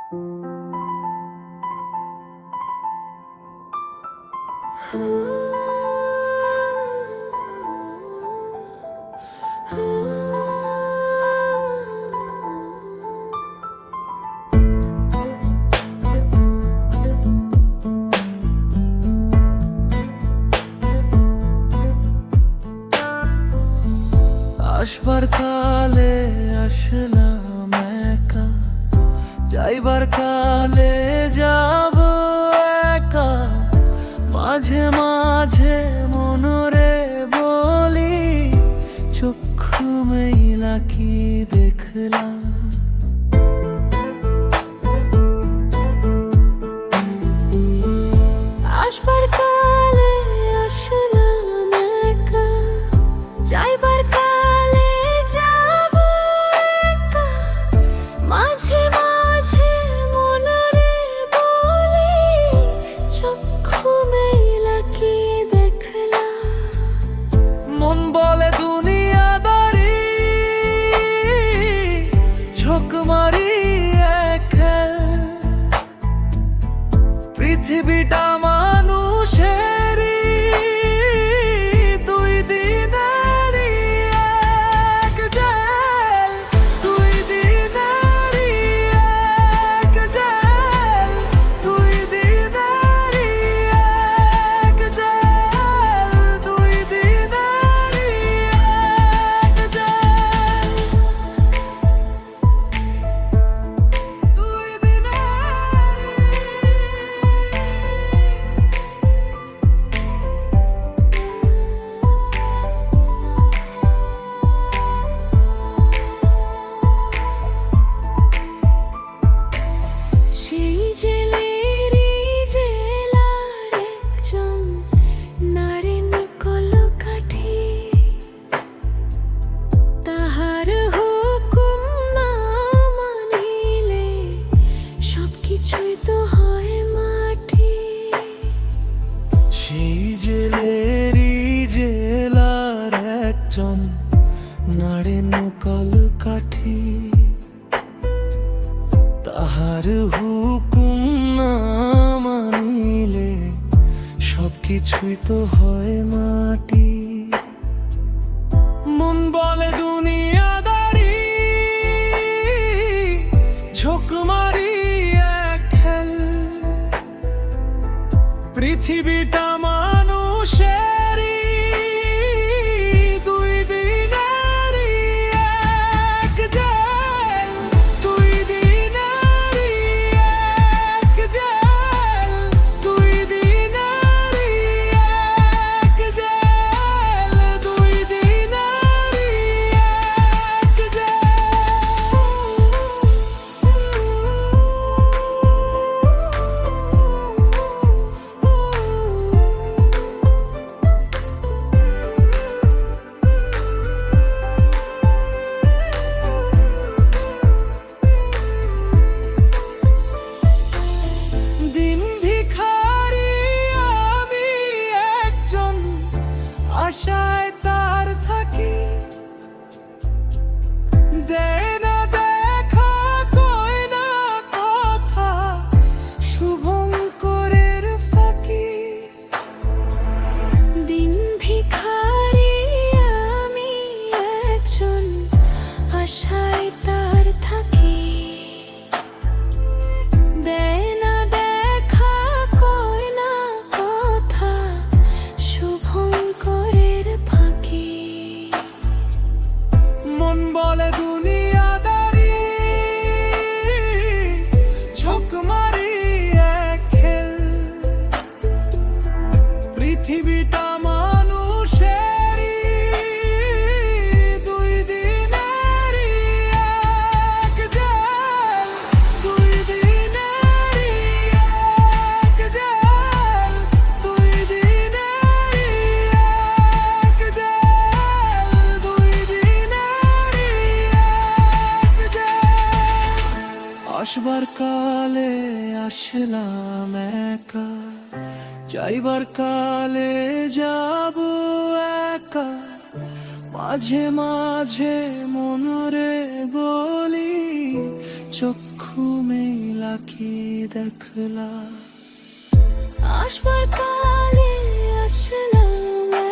আসবার কালে আসলাম একা, যাইবার কালে যাব একা। মাঝে মাঝে মনরে বলি, চক্ষু মেলা কি দেখলাম। আসবার কালে আসলাম একা, যাইবার কালে যাব একা। মাঝে মাঝে মনরে বলি, চক্ষু মেলা কি দেখলাম। মন বলে দুনিয়াদারি, ঝোঁক মারি এক খেল। পৃথিবীটা মানুষেরই, দুই দিনেরই এক জেল। দুই দিনেরই এক জেল, দুই দিনেরই এক জেল, দুই দিনেরই এক জেল, দুই দিনেরই। সেই জেলেরই জেলার একজন নারেন কলকাঠি, তাহার হুকুম না মানিলে সবকিছুই তো হয় মাটি। সেই জেলেরই জেলার একজন নাড়েন কলকাঠি, তাহার হুকুম না মানিলে সবকিছুই তো হয় মাটি। মন বলে দুনিয়াদারি, ঝোঁক মারি এক খেল। পৃথিবীটা মানুষেরই, দুই দিনেরই এক জেল। দুই দিনেরই এক জেল, দুই দিনেরই এক জেল, দুই দিনেরই এক জেল। দিন ভিখারি আমি একজন, আশায় তার থাকি। দেয় না দেখা, কয় না কথা, শুভঙ্করের ফাঁকি। দিন ভিখারি আমি একজন, আশায় তার থাকি। দেয় না দেখা, কয় না কথা, শুভঙ্করের ফাঁকি। মন বলে দুনিয়াদারি, ঝোঁক মারি এক খেল। পৃথিবীটা মানুষেরই, দুই দিনেরই এক জেল। দুই দিনেরই এক জেল, দুই দিনেরই এক জেল, দুই দিনেরই এক জেল। আসবার কালে আসলাম একা, যাইবার কালে যাব একা। মাঝে মাঝে মনরে বলি, চক্ষু ঘুমেই লাকি দেখলা আসবার কালে আসলাম